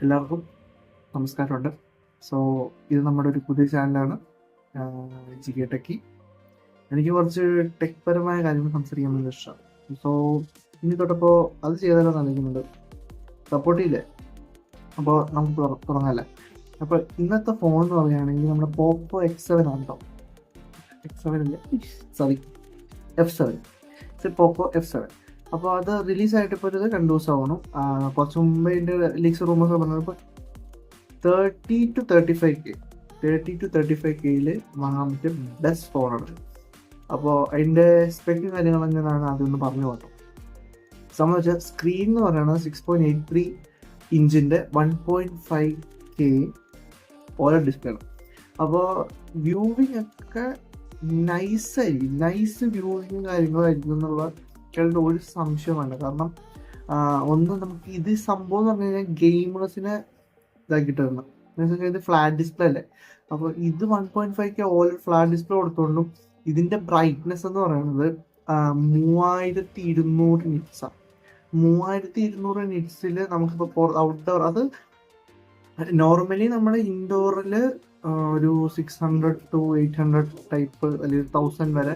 എല്ലാവർക്കും നമസ്കാരമുണ്ട്. സോ ഇത് നമ്മുടെ ഒരു പുതിയ ചാനലാണ്, ജികെ ടെക്കി. എനിക്ക് കുറച്ച് ടെക് പരമായ കാര്യങ്ങൾ സംസാരിക്കാൻ വേണ്ടി ഇഷ്ടമാണ്. സോ ഇനി തൊട്ടപ്പോൾ അത് ചെയ്താലോ നൽകുന്നുണ്ട്, സപ്പോർട്ട് ചെയ്യില്ലേ? അപ്പോൾ നമുക്ക് തുടങ്ങാമല്ലേ? അപ്പോൾ ഇന്നത്തെ ഫോൺ എന്ന് പറയുകയാണെങ്കിൽ നമ്മുടെ പോക്കോ X7 ആണ് കേട്ടോ. X7 അല്ലേ, സോറി, F7. പോക്കോ F7. അപ്പോൾ അത് റിലീസായിട്ട് ഇപ്പോൾ ഒരു 2 ദിവസമാവണം. കുറച്ച് മുമ്പേ ഇതിൻ്റെ ലീക്സ് റൂമേഴ്സ് പറഞ്ഞത് ഇപ്പോൾ 30-35K വാങ്ങാൻ പറ്റിയ ബെസ്റ്റ് ഫോണാണ്. അപ്പോൾ അതിൻ്റെ സ്പെക്കും കാര്യങ്ങളും ഞാനാണ് ആദ്യം പറഞ്ഞു പോകട്ടോ. സംബന്ധിച്ച സ്ക്രീൻ എന്ന് പറയുന്നത് 6.83 ഇഞ്ചിൻ്റെ 1.5K OLED ഡിസ്പ്ലേ ആണ്. അപ്പോൾ വ്യൂവിങ് ഒക്കെ നൈസ് വ്യൂവിങ് കാര്യങ്ങളായിരിക്കും എന്നുള്ള ഒരു സംശയമാണ്. കാരണം ഒന്ന് നമുക്ക് ഇത് സംഭവം എന്ന് പറഞ്ഞു കഴിഞ്ഞാൽ ഗെയിമേഴ്സിനെ ഇതാക്കിയിട്ട് തരണം. ഇത് ഫ്ലാറ്റ് ഡിസ്പ്ലേ അല്ലേ. അപ്പോൾ ഇത് 1.5K OLED ഫ്ലാറ്റ് ഡിസ്പ്ലേ കൊടുത്തോണ്ടും ഇതിൻ്റെ ബ്രൈറ്റ്നെസ് എന്ന് പറയുന്നത് 3200 നിറ്റ്സാണ്. 3200 നിറ്റ്സിൽ നമുക്കിപ്പോൾ ഔട്ട്ഡോർ, അത് നോർമലി നമ്മുടെ ഇൻഡോറിൽ ഒരു 600 to 800 ടൈപ്പ് അല്ലെങ്കിൽ 1000 വരെ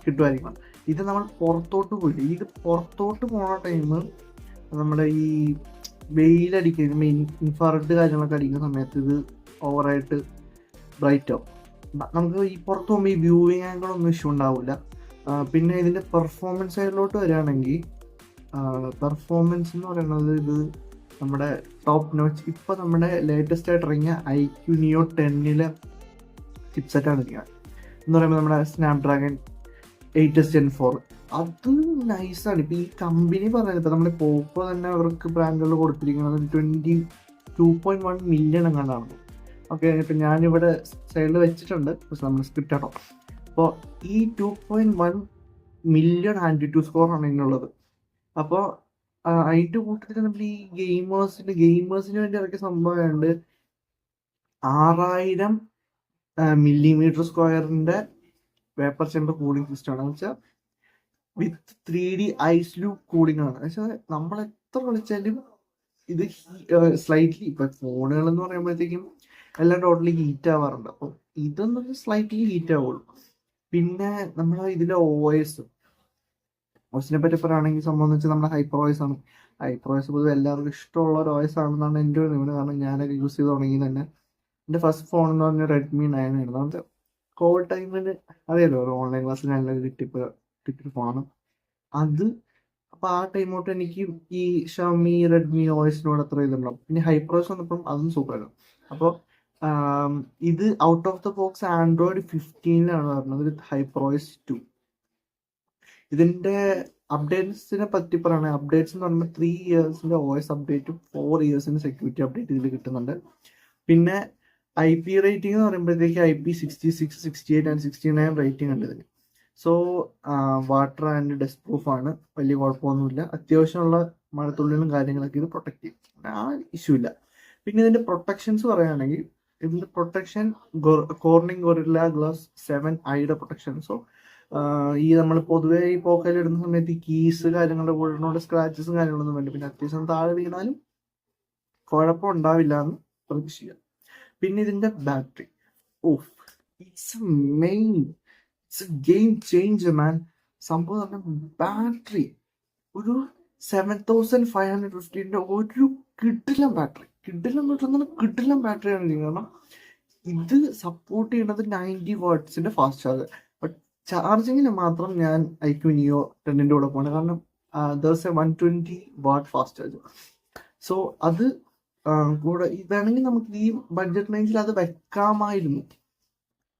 കിട്ടുമായിരിക്കണം. ഇത് നമ്മൾ പുറത്തോട്ട് പോയിട്ട്, ഇത് പുറത്തോട്ട് പോണ ടൈം നമ്മുടെ ഈ വെയിലടിക്കുന്ന ഇൻഫ്രാറെഡ് കാര്യങ്ങളൊക്കെ അടിക്കുന്ന സമയത്ത് ഇത് ഓവറായിട്ട് ബ്രൈറ്റ് ആവും. നമുക്ക് ഈ പുറത്ത് പോകുമ്പോൾ ഈ വ്യൂവിങ് ആംഗിളൊന്നും ഇഷ്യൂ ഉണ്ടാവില്ല. പിന്നെ ഇതിൻ്റെ പെർഫോമൻസ് സൈഡിലോട്ട് വരികയാണെങ്കിൽ, പെർഫോമൻസ് എന്ന് പറയുന്നത് ഇത് നമ്മുടെ ടോപ്പ് നോച്ച്. ഇപ്പോൾ നമ്മുടെ ലേറ്റസ്റ്റ് ആയിട്ട് ഇറങ്ങിയ iQOO Neo 10 ചിപ്സെറ്റാണ് ഇരിക്കുക എന്ന് പറയുമ്പോൾ നമ്മുടെ സ്നാപ്ഡ്രാഗൺ 8s Gen 4. അത് നൈസാണ്. ഇപ്പോൾ ഈ കമ്പനി പറയുന്നത്, ഇപ്പോൾ നമ്മുടെ പോക്കോ തന്നെ അവർക്ക് ബ്രാൻഡുകൾ കൊടുത്തിരിക്കുന്നത് 22.1 മില്യൺ എങ്ങാണ്ടാണ്. ഓക്കെ, ഇപ്പം ഞാനിവിടെ സൈഡിൽ വെച്ചിട്ടുണ്ട്, പക്ഷെ നമ്മൾ സ്ക്രിപ്റ്റ് ആണോ. അപ്പോൾ ഈ 2.1 മില്യൺ ആൻറ്റിറ്റ്യൂഡ് സ്കോറാണ് ഇതിനുള്ളത്. അപ്പോൾ അതിൻ്റെ കൂട്ടത്തിൽ നമ്മൾ ഈ ഗെയിമേഴ്സിന് വേണ്ടി ഇറക്കിയ സംഭവമുണ്ട് 6000 മില്ലിമീറ്റർ സ്ക്വയറിൻ്റെ വേപ്പർ ചേമ്പർ കൂളിംഗ് സിസ്റ്റം ആണ്. എന്ന് വെച്ചാൽ വിത്ത് 3D ഐസ് ലൂപ്പ് കൂളിംഗ് ആണ്. പക്ഷേ നമ്മൾ എത്ര കളിച്ചാലും ഇത് സ്ലൈറ്റ്ലി, ഇപ്പം ഫോണുകൾ എന്ന് പറയുമ്പോഴത്തേക്കും എല്ലാം ടോട്ടലി ഹീറ്റ് ആവാറുണ്ട്. അപ്പോൾ ഇതൊന്നും സ്ലൈറ്റ്ലി ഹീറ്റ് ആവുള്ളൂ. പിന്നെ നമ്മൾ ഇതിലെ OSനെ പറ്റി പറയുകയാണെങ്കിൽ സംഭവം എന്ന് വെച്ചാൽ നമ്മുടെ ഹൈപ്പർ ആണ്. ഹൈപ്പർ പൊതുവെ എല്ലാവർക്കും ഇഷ്ടമുള്ള ഒരു OS ആണെന്നാണ് എൻ്റെ ഒരു നിഗമനം. കാരണം ഞാനൊക്കെ യൂസ് ചെയ്ത് തുടങ്ങി തന്നെ. എൻ്റെ ഫസ്റ്റ് ഫോൺ എന്ന് പറഞ്ഞാൽ Redmi 9 ആയിരുന്നു. നമുക്ക് കോവിഡ് ടൈമിൽ അറിയാലോ, ഒരു ഓൺലൈൻ ക്ലാസ്സിൽ ഞാനൊക്കെ കിട്ടിയ ഫോണാണ് അത്. അപ്പോൾ ആ ടൈം തൊട്ട് എനിക്ക് ഈ ഷവമി റെഡ്മി OSനോട് അത്ര ഇതുണ്ടാവും. പിന്നെ ഹൈപ്പർ വന്നപ്പം അതും സൂപ്പറായിരുന്നു. അപ്പോൾ ഇത് out of the box Android 15 പറഞ്ഞത്, വിത്ത് HyperOS 2. ഇതിൻ്റെ അപ്ഡേറ്റ്സിനെ പറ്റി പറയുകയാണെങ്കിൽ, അപ്ഡേറ്റ്സ് എന്ന് പറയുമ്പോൾ 3 ഇയേഴ്സിൻ്റെ OS അപ്ഡേറ്റും 4 ഇയേഴ്സിൻ്റെ സെക്യൂരിറ്റി അപ്ഡേറ്റ് ഇതിൽ കിട്ടുന്നുണ്ട്. പിന്നെ IP റേറ്റിംഗ് എന്ന് പറയുമ്പോഴത്തേക്ക് IP66, 68 and 69 റേറ്റിംഗ് ഉണ്ട് ഇതിന്. സോ വാട്ടർ ആൻഡ് ഡസ്റ്റ് പ്രൂഫാണ്, വലിയ കുഴപ്പമൊന്നുമില്ല. അത്യാവശ്യമുള്ള മഴത്തുള്ളിലും കാര്യങ്ങളൊക്കെ ഇത് പ്രൊട്ടക്ട് ചെയ്യും, ആ ഇഷ്യൂ ഇല്ല. പിന്നെ ഇതിൻ്റെ പ്രൊട്ടക്ഷൻസ് പറയുകയാണെങ്കിൽ, ഇതിൻ്റെ protection Corning guerrilla glass 7i protection. So ഈ നമ്മൾ പൊതുവേ ഈ പോക്കയിൽ ഇടുന്ന സമയത്ത് ഈ കീസ് കാര്യങ്ങളുടെ കൂടെ സ്ക്രാച്ചസും കാര്യങ്ങളൊന്നും വേണ്ട. പിന്നെ അത്യാവശ്യം താഴെ വീണാലും കുഴപ്പമുണ്ടാവില്ല എന്ന് പ്രതീക്ഷിക്കുക. പിന്നെ ഇതിൻ്റെ battery, it's a game changer man. സംഭവം പറഞ്ഞാൽ ബാറ്ററി ഒരു 7550 ഒരു കിടിലം ബാറ്ററി ആണ്. കാരണം ഇത് സപ്പോർട്ട് ചെയ്യുന്നത് 90 വാട്ട്സിന്റെ ഫാസ്റ്റ് ചാർജ്. ബട്ട് ചാർജിങ്ങിന് മാത്രം ഞാൻ iQOO Neo 10 കൂടെ പോകണം. കാരണം there's a 120 watt fast charge. So അത് കൂടെ ഇതാണെങ്കിൽ നമുക്ക് ഈ ബഡ്ജറ്റ് റേഞ്ചിൽ അത് വെക്കാമായിരുന്നു.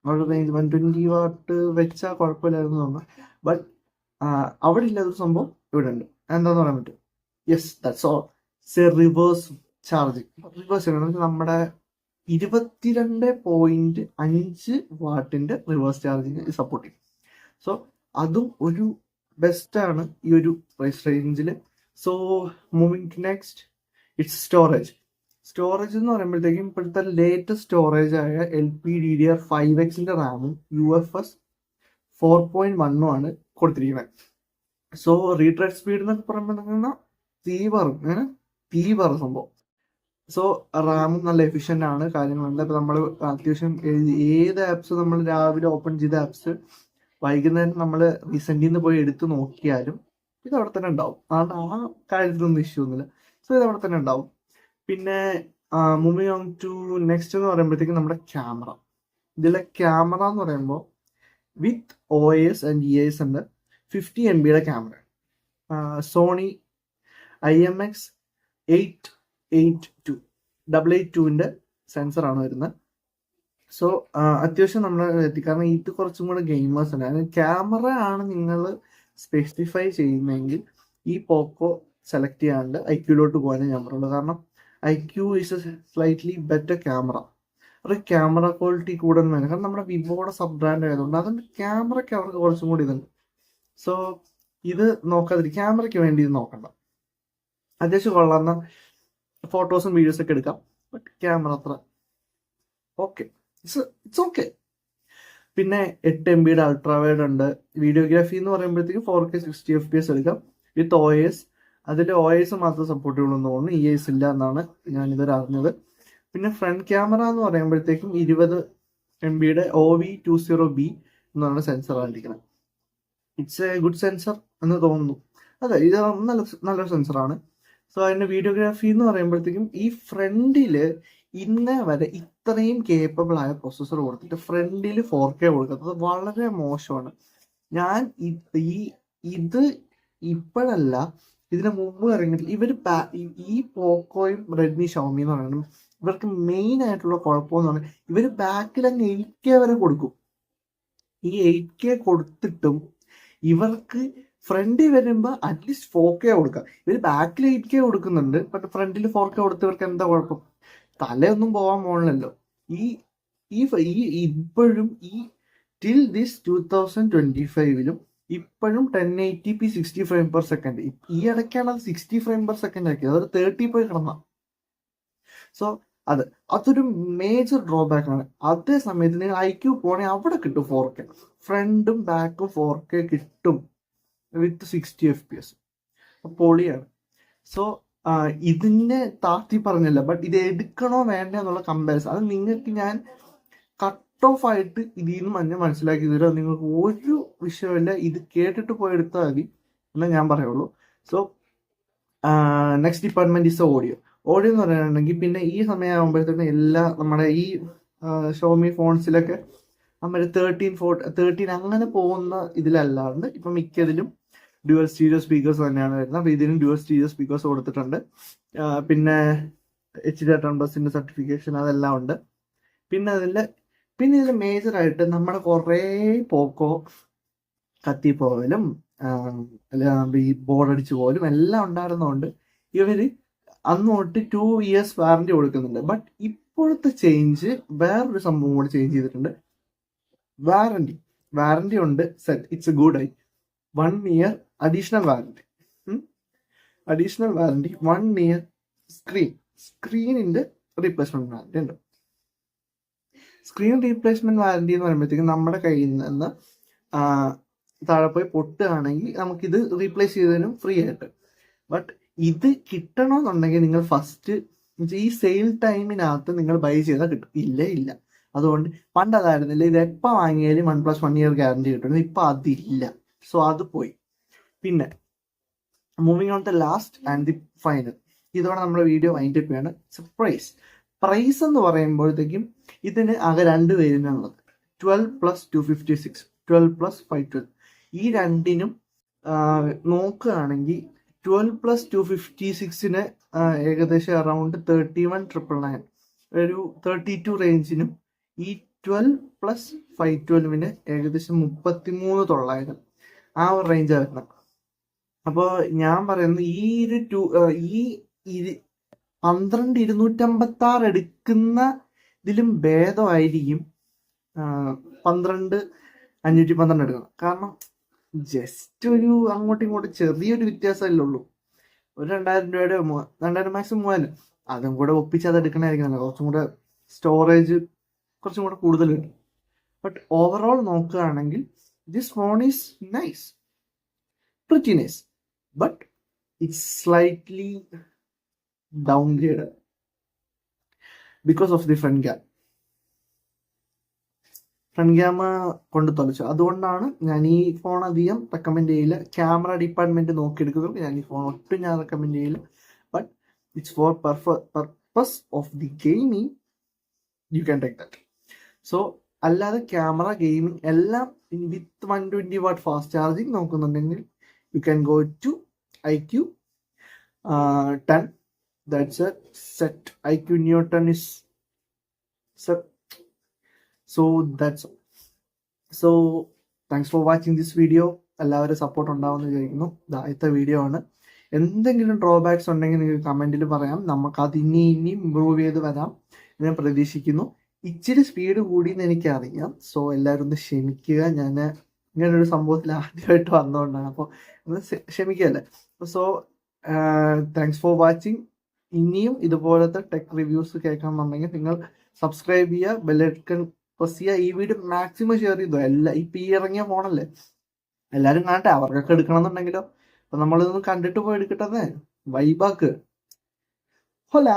അവിടെ റേഞ്ച് 120 വാട്ട് വെച്ചാൽ കുഴപ്പമില്ലായിരുന്നു തോന്നുന്നു. ബട്ട് അവിടെ ഇല്ലാത്തൊരു സംഭവം ഇവിടെ ഉണ്ട്. എന്താന്ന് പറയാൻ പറ്റും? Yes, that's all. Reverse charging. നമ്മുടെ 22.5 വാട്ടിന്റെ റിവേഴ്സ് ചാർജിങ് സപ്പോർട്ട് ചെയ്യും. സോ അതും ഒരു ബെസ്റ്റാണ് ഈ ഒരു പ്രൈസ് റേഞ്ചിൽ. So moving to next, it's storage എന്ന് പറയുമ്പോഴത്തേക്കും ഇപ്പോഴത്തെ ലേറ്റസ്റ്റ് സ്റ്റോറേജ് ആയ LPDDR5Xന്റെ റാമും UFS 4.1 ആണ് കൊടുത്തിരിക്കുന്നത്. സോ റീഡ് റൈറ്റ് സ്പീഡ് എന്നൊക്കെ പറയുമ്പോൾ തീ പറ സംഭവം. സോ റാമും നല്ല എഫിഷ്യൻ്റ് ആണ്, കാര്യങ്ങളുണ്ട്. അപ്പോൾ നമ്മൾ അത്യാവശ്യം ഏത് ആപ്സ് നമ്മൾ രാവിലെ ഓപ്പൺ ചെയ്ത ആപ്സ് വൈകുന്നേരം നമ്മൾ റീസെൻ്റിൽ നിന്ന് പോയി എടുത്ത് നോക്കിയാലും ഇത് അവിടെ തന്നെ ഉണ്ടാവും. അതുകൊണ്ട് ആ കാര്യത്തിലൊന്നും ഇഷ്യൂ ഒന്നുമില്ല. സോ ഇത് അവിടെ തന്നെ ഉണ്ടാവും. പിന്നെ മൂവിങ് ഓൺ ടു നെക്സ്റ്റ് എന്ന് പറയുമ്പോഴത്തേക്കും നമ്മുടെ ക്യാമറ. ഇതിലെ ക്യാമറ എന്ന് പറയുമ്പോൾ വിത്ത് OIS ആൻഡ് EIS ഉണ്ട്. 50 MB ക്യാമറ, സോണി IMX 882 സെൻസറാണ് വരുന്നത്. സോ അത്യാവശ്യം നമ്മൾ എത്തി, കാരണം ഇത് കുറച്ചും കൂടെ ഗെയിമേഴ്സ് ഉണ്ട്. അതായത് ക്യാമറ ആണ് നിങ്ങൾ സ്പെസിഫൈ ചെയ്യുന്നതെങ്കിൽ ഈ പോക്കോ സെലക്ട് ചെയ്യാണ്ട് IQ പോകാനേ ഞാൻ പറയുള്ളൂ. കാരണം IQ is A slightly better camera. ഒരു ക്യാമറ ക്വാളിറ്റി കൂടുതൽ വേണം, കാരണം നമ്മുടെ വിവോയുടെ സബ് ബ്രാൻഡ് ആയതുകൊണ്ട് അതുകൊണ്ട് ക്യാമറയ്ക്ക് അവർക്ക് കുറച്ചും കൂടി ഇതുണ്ട്. സോ ഇത് നോക്കാതിരിക്കും, ക്യാമറയ്ക്ക് വേണ്ടി ഇത് നോക്കണ്ട. അത്യാവശ്യം കൊള്ളാവുന്ന ഫോട്ടോസും വീഡിയോസൊക്കെ എടുക്കാം, ബട്ട് ക്യാമറ അത്ര ഓക്കെ, ഇറ്റ്സ് ഓക്കെ. പിന്നെ 8 MB അൾട്രാവൈഡ് ഉണ്ട്. വീഡിയോഗ്രാഫി എന്ന് പറയുമ്പോഴത്തേക്കും 4K 60 FPS എടുക്കാം വിത്ത് OIS. അതിൽ OIS മാത്രം സപ്പോർട്ട് ചെയ്യുള്ളൂ എന്ന് തോന്നുന്നു, EIS ഇല്ല എന്നാണ് ഞാൻ ഇതുവരെ അറിഞ്ഞത്. പിന്നെ ഫ്രണ്ട് ക്യാമറ എന്ന് പറയുമ്പോഴത്തേക്കും 20 MB OV20B എന്ന് പറയുന്ന സെൻസറാണ് ഇരിക്കുന്നത്. ഇറ്റ്സ് എ ഗുഡ് സെൻസർ എന്ന് തോന്നുന്നു. അതെ, ഇത് നല്ലൊരു സെൻസറാണ്. സോ അതിൻ്റെ വീഡിയോഗ്രാഫി എന്ന് പറയുമ്പോഴത്തേക്കും ഈ ഫ്രണ്ടിൽ ഇന്നേ വരെ ഇത്രയും കേപ്പബിൾ ആയ പ്രൊസസ്സർ കൊടുത്തിട്ട് ഫ്രണ്ടിൽ 4K കൊടുക്കുന്നത് വളരെ മോശമാണ്. ഞാൻ ഇത് ഇപ്പോഴല്ല, ഇതിന് മുമ്പ് ഇറങ്ങിയിട്ട് ഈ പോക്കോയും റെഡ്മി ഷോമി എന്ന് പറയുന്നത് ഇവർക്ക് മെയിൻ ആയിട്ടുള്ള കുഴപ്പമെന്ന് പറഞ്ഞാൽ ഇവർ ബാക്കിൽ അങ്ങ് 8K വരെ കൊടുക്കും. ഈ 8K കൊടുത്തിട്ടും ഇവർക്ക് ഫ്രണ്ടിൽ വരുമ്പോൾ അറ്റ്ലീസ്റ്റ് 4K കൊടുക്കാം. ഇവർ ബാക്കിൽ 8K കൊടുക്കുന്നുണ്ട്, ബട്ട് ഫ്രണ്ടിൽ 4K കൊടുത്തവർക്ക് എന്താ കുഴപ്പം? തലയൊന്നും പോകാൻ പോകണല്ലോ. ഇപ്പോഴും ടിൽ ദിസ് 2025 ഇപ്പോഴും 1080p 60 ഫ്രെയിം പെർ സെക്കൻഡ്. ഈ ഇടയ്ക്കാണ് അത് 60 ഫ്രെയിം പെർ സെക്കൻഡ് ആക്കിയത്, അതൊരു 30 പോയി കിടന്ന. സോ അതൊരു മേജർ ഡ്രോബാക്ക് ആണ്. അതേ സമയത്ത് നിങ്ങൾ IQ പോണേ അവിടെ കിട്ടും 4K, ഫ്രണ്ടും ബാക്കും 4K കിട്ടും വിത്ത് 60 FPS. പൊളിയാണ്. സോ ഇതിനെ താഴ്ത്തി പറഞ്ഞല്ല, ബട്ട് ഇത് എടുക്കണോ വേണ്ട എന്നുള്ള കമ്പാരിസൺ അത് നിങ്ങൾക്ക് ഞാൻ കട്ട് ഓഫ് ആയിട്ട് ഇതിൽ നിന്ന് മനസ്സിലാക്കി തരാം. നിങ്ങൾക്ക് ഒരു വിഷയമില്ല, ഇത് കേട്ടിട്ട് പോയി എടുത്താൽ മതി എന്നേ ഞാൻ പറയുള്ളൂ. So next department is audio എന്ന് പറയുകയാണെങ്കിൽ പിന്നെ ഈ സമയമാകുമ്പോഴത്തേക്കും എല്ലാ നമ്മുടെ ഈ ഷോമി ഫോൺസിലൊക്കെ നമ്മൾ 13 അങ്ങനെ പോകുന്ന ഇതിലല്ലാണ്ട് ഇപ്പം മിക്കതിലും ഡ്യുവൽ സ്റ്റീരിയോ സ്പീക്കേഴ്സ് തന്നെയാണ് വരുന്നത്. അപ്പോൾ ഇതിനും ഡ്യുവൽ സ്റ്റീരിയോ സ്പീക്കേഴ്സ് കൊടുത്തിട്ടുണ്ട്. പിന്നെ HD10+ സർട്ടിഫിക്കേഷൻ അതെല്ലാം ഉണ്ട്. പിന്നെ ഇതിൽ മേജറായിട്ട് നമ്മുടെ കുറേ പോക്കോ കത്തിപ്പോകലും ഈ ബോർഡടിച്ച് പോലും എല്ലാം ഉണ്ടായിരുന്നതുകൊണ്ട് ഇവർ അന്ന് തൊട്ട് 2 years വാറണ്ടി കൊടുക്കുന്നുണ്ട്. ബട്ട് ഇപ്പോഴത്തെ ചേഞ്ച് വേറൊരു സംഭവം കൂടി ചേഞ്ച് ചെയ്തിട്ടുണ്ട്. വാറണ്ടി ഉണ്ട്, set, it's a good eye. 1 year additional warranty 1 year സ്ക്രീനിന്റെ റീപ്ലേസ്മെന്റ് വാറണ്ടി ഉണ്ട്. സ്ക്രീൻ റീപ്ലേസ്മെന്റ് വാറണ്ടി എന്ന് പറയുമ്പോഴത്തേക്കും നമ്മുടെ കയ്യിൽ നിന്ന് താഴെ പോയി പൊട്ടുകയാണെങ്കിൽ നമുക്കിത് റീപ്ലേസ് ചെയ്തതിനും ഫ്രീ ആയിട്ട്. ബട്ട് ഇത് കിട്ടണമെന്നുണ്ടെങ്കിൽ നിങ്ങൾ ഫസ്റ്റ് ഈ സെയിൽ ടൈമിനകത്ത് നിങ്ങൾ ബൈ ചെയ്താൽ കിട്ടും. ഇല്ല അതുകൊണ്ട് പണ്ട് അതായിരുന്നില്ല, ഇത് എപ്പോൾ വാങ്ങിയാലും 1+1 year ഗ്യാരണ്ടി കിട്ടും. ഇപ്പം അതില്ല. സോ അത് പോയി. പിന്നെ moving on the last and the final, ഇതോടെ നമ്മുടെ വീഡിയോ വൈൻഡ് അപ്പ് ചെയ്യാണ്. പ്രൈസ് എന്ന് പറയുമ്പോഴത്തേക്കും ഇതിന് ആകെ 2 വേരിയൻ്റാണുള്ളത്, 12+256, 12+512. ഈ രണ്ടിനും നോക്കുകയാണെങ്കിൽ 12+256 ഏകദേശം അറൗണ്ട് 31,999, ഒരു 32 റേഞ്ചിനും ഈ 12+512 ഏകദേശം 33,900 ആ ഒരു റേഞ്ച് വരുന്നത്. അപ്പോൾ ഞാൻ പറയുന്നത് ഈ 12,256 എടുക്കുന്ന ഇതിലും ഭേദമായിരിക്കും 12,512 എടുക്കുന്നത്. കാരണം ജസ്റ്റ് ഒരു അങ്ങോട്ടും ഇങ്ങോട്ടും ചെറിയൊരു വ്യത്യാസമല്ലേ ഉള്ളൂ. ഒരു 2,000 രൂപയുടെ 2,000 മാക്സിമം 3,000 അതും കൂടെ ഒപ്പിച്ച് അത് എടുക്കണമായിരിക്കും കുറച്ചും കൂടെ സ്റ്റോറേജ് കുറച്ചും കൂടെ കൂടുതൽ കിട്ടും. ബട്ട് ഓവറോൾ നോക്കുകയാണെങ്കിൽ this phone is nice, pretty nice, but it's slightly downgrade. Because of the front camera കൊണ്ട് തൊലച്ചു. അതുകൊണ്ടാണ് ഞാൻ ഈ ഫോൺ അധികം റെക്കമെൻഡ് ചെയ്യില്ല. ക്യാമറ ഡിപ്പാർട്ട്മെന്റ് നോക്കിയെടുക്കുന്നവർക്ക് ഞാൻ ഈ ഫോൺ ഒട്ടും ഞാൻ റെക്കമെൻഡ് ചെയ്യില്ല. But it's for purpose of the gaming you can take that. So അല്ലാതെ ക്യാമറ, ഗെയിമിംഗ് എല്ലാം വിത്ത് 120 വാട്ട് ഫാസ്റ്റ് ചാർജിങ് നോക്കുന്നുണ്ടെങ്കിൽ you can go to IQ 10. That's a set. IQ Neo 10 is set. So that's all. So thanks for watching this video. എല്ലാവരും support ഉണ്ടാവുമെന്ന് വിചാരിക്കുന്നു. ഇതാദ്യത്തെ video ആണ്. എന്തെങ്കിലും drawbacks ഉണ്ടെങ്കിൽ നിങ്ങൾക്ക് കമന്റിൽ പറയാം. നമുക്ക് അത് ഇനി ഇമ്പ്രൂവ് ചെയ്ത് വരാം ഞാൻ പ്രതീക്ഷിക്കുന്നു. ഇച്ചിരി സ്പീഡ് കൂടിയെന്ന് എനിക്കറിയാം. സോ എല്ലാവരും ഒന്ന് ക്ഷമിക്കുക. ഞാൻ ഇങ്ങനൊരു സംഭവത്തിൽ ആദ്യമായിട്ട് വന്നുകൊണ്ടാണ്. അപ്പോൾ ഒന്ന് ക്ഷമിക്കുകയല്ലേ. So thanks for watching. ഇനിയും ഇതുപോലത്തെ ടെക് റിവ്യൂസ് കേൾക്കണമെന്നുണ്ടെങ്കിൽ നിങ്ങൾ സബ്സ്ക്രൈബ് ചെയ്യുക, ബെല്ലൈക്കൺ പ്രസ് ചെയ്യുക, ഈ വീഡിയോ മാക്സിമം ഷെയർ ചെയ്തോ. ഇപ്പം ഈ ഇറങ്ങിയ ഫോണല്ലേ, എല്ലാവരും കാണട്ടെ. അവർക്കൊക്കെ എടുക്കണമെന്നുണ്ടെങ്കിലോ. അപ്പം നമ്മളിതൊന്ന് കണ്ടിട്ട് പോയി എടുക്കട്ടെ, വൈബാക്ക്. ഹോലാ.